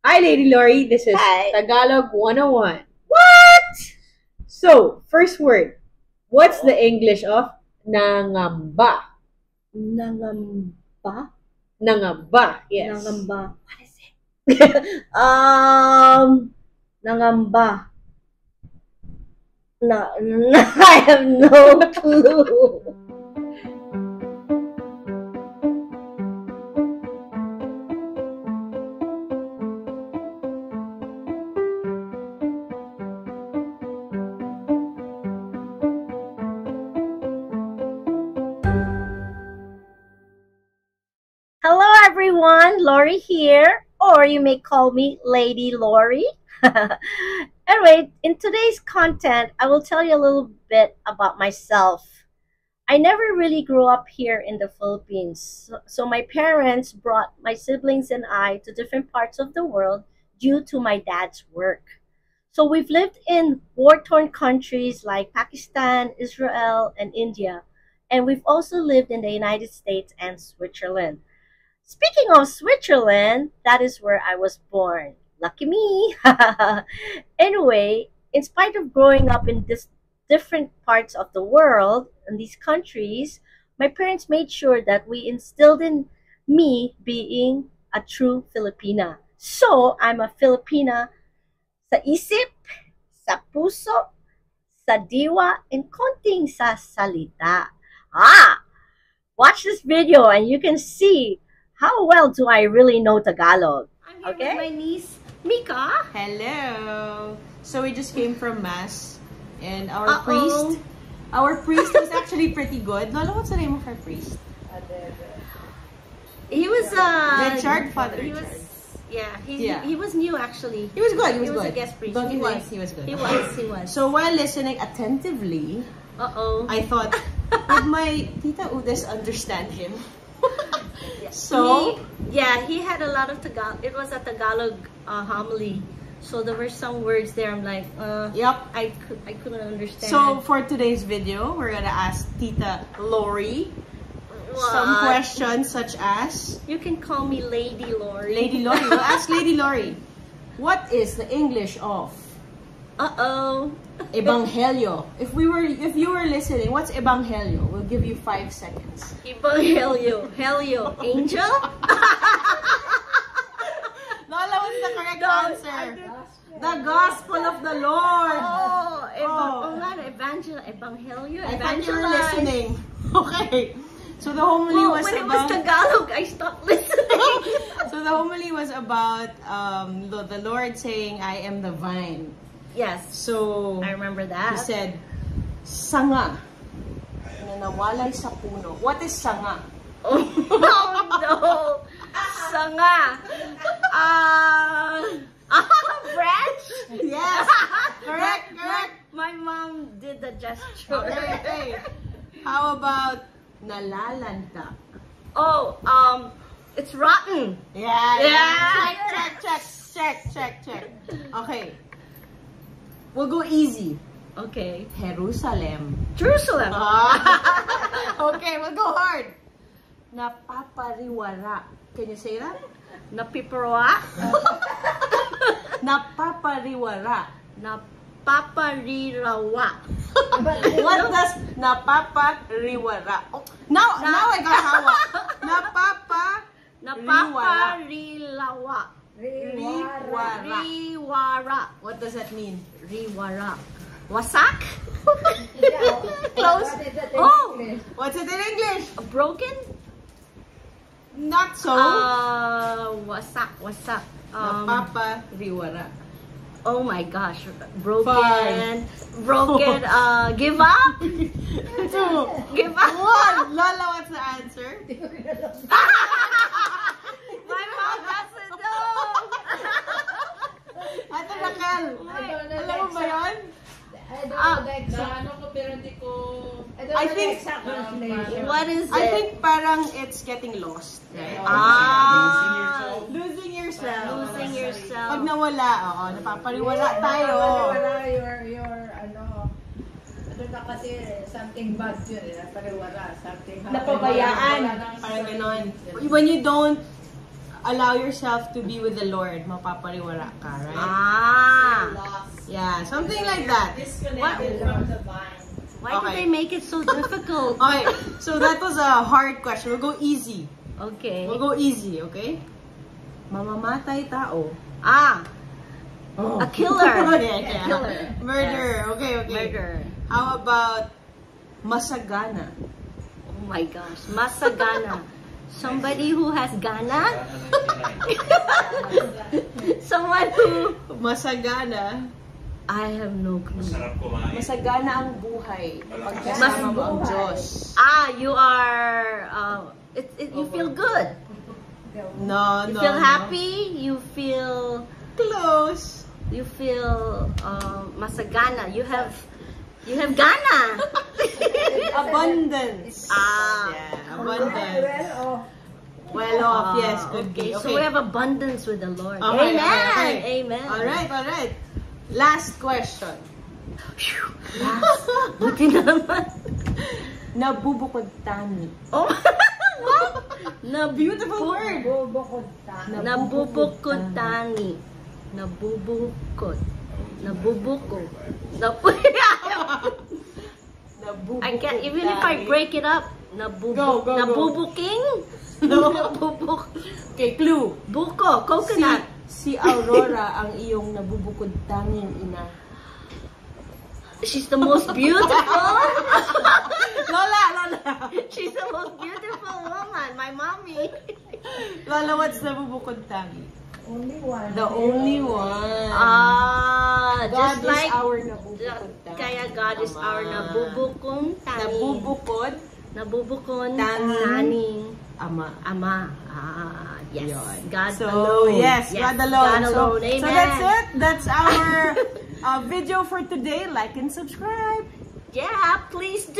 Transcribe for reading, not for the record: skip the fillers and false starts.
Hi, Lady Lori. This is Hi. Tagalog 101. What? So, first word. What's the English of nangamba? Nangamba? Nangamba, yes. Nangamba. What is it? Nangamba. I have no clue. Hello everyone, Lori here, or you may call me Lady Lori. Anyway, in today's content, I will tell you a little bit about myself. I never really grew up here in the Philippines, so my parents brought my siblings and I to different parts of the world due to my dad's work. So we've lived in war-torn countries like Pakistan, Israel, and India, and we've also lived in the United States and Switzerland. Speaking of Switzerland, that is where I was born. Lucky me. Anyway, in spite of growing up in these different parts of the world, in these countries, my parents made sure that we instilled in me being a true Filipina. So, I'm a Filipina sa isip, sa puso, sa diwa, and konting sa salita. Watch this video and you can see how well do I really know Tagalog. I'm here with my niece, Mika. Hello. So we just came from mass, and our priest was actually pretty good. Lola, what's the name of our priest? He was Richard, Father he Richard. was he was new actually. He was good. He was a good. guest priest. Don't He you think was. he was good? He Okay. was. So while listening attentively, I thought, would my Tita Udes understand him? So he had a lot of Tagalog. It was a Tagalog homily. So there were some words there. I'm like, yep. I couldn't understand. So for today's video, we're gonna ask Tita Lori some questions such as. You can call me Lady Lori. Lady Lori. We'll ask Lady Lori. What is the English of Ebanghelyo? If you were listening, what's Ebanghelyo? We'll give you 5 seconds. Ebanghelyo. Helio. Angel? Lola, what's the correct answer? The Gospel of the Lord. Ebanghelyo. I thought you were listening. Okay. So the homily was when about... it was Tagalog, I stopped listening. So the homily was about the Lord saying, I am the vine. Yes. So I remember that. He said, sanga na nawalay sa puno. What is sanga? Oh no! Sanga! Branch? Yes! Correct! My mom did the gesture. Okay. How about nalalanta? It's rotten. Yeah. Check. Okay. We'll go easy. Okay. Jerusalem. Okay, we'll go hard. Napapariwara. Can you say that? Napiparawa? Napapariwara. Napaparirawa. What does napapariwara? Oh, now I got hawa. Napaparilawa. Riwara. What does that mean? Riwara. Wasak? Close. What's it in English? Broken? Not so. Wasak. Napapariwara. Oh my gosh. Broken. Give up? 2. Give up? 1. Lola, what's the answer? My mom doesn't know. Ate Raquel, alam mo ba yun? I think What is it? I think parang it's getting lost. Right? Losing yourself. Losing yourself. Pag nawala, napapariwala tayo. Kasi something bad yun, napariwara, something Napabayaan. Parang ganon. When you don't allow yourself to be with the Lord, mapapariwara ka, right? Ah. Yeah, something like that. Disconnected from the vine. Why did Okay. they make it so difficult? Okay, so that was a hard question. We'll go easy. Okay. We'll go easy, okay? Mamamatay tao. Ah. Oh. A killer. Yeah. A killer. Murder. Okay, okay. Murder. How about masagana? Oh my gosh. Masagana. Somebody who has gana? Someone who... Masagana. I have no clue. Masagana ang buhay. Pagkasama mo ang Diyos. Ah, you are... you feel good. No, You no, feel no. happy. You feel... Close. You feel masagana. You have gana. Abundance. Ah. Yeah, abundance. Well, Well off, yes, could be. So we have abundance with the Lord. Okay, Amen. okay. Amen. Alright. Last question. Buti naman. Nabubukod tani. Oh, what? Beautiful word. bubukod ta. Nabubukod tani. Nabubukod. Nabubukod. I can't, even if I break it up. Go. Nabubuking? Nabubuk. Okay, clue. Buko. Coconut. Si Aurora ang iyong nabubukod tanging ina. She's the most beautiful. Lola. She's the most beautiful woman. My mommy. Lola, what's nabubukod tangi? Only one. The only one. Ah, God just is like our nabubukod tangi. kaya God is our nabubukong tani. Nabubukod Nabubukon Tani. taning ama. ama. Ah, yes. Yun. God So, alone. yes, God alone. God alone. Amen. So that's it. That's our video for today. Like and subscribe. Yeah, please do.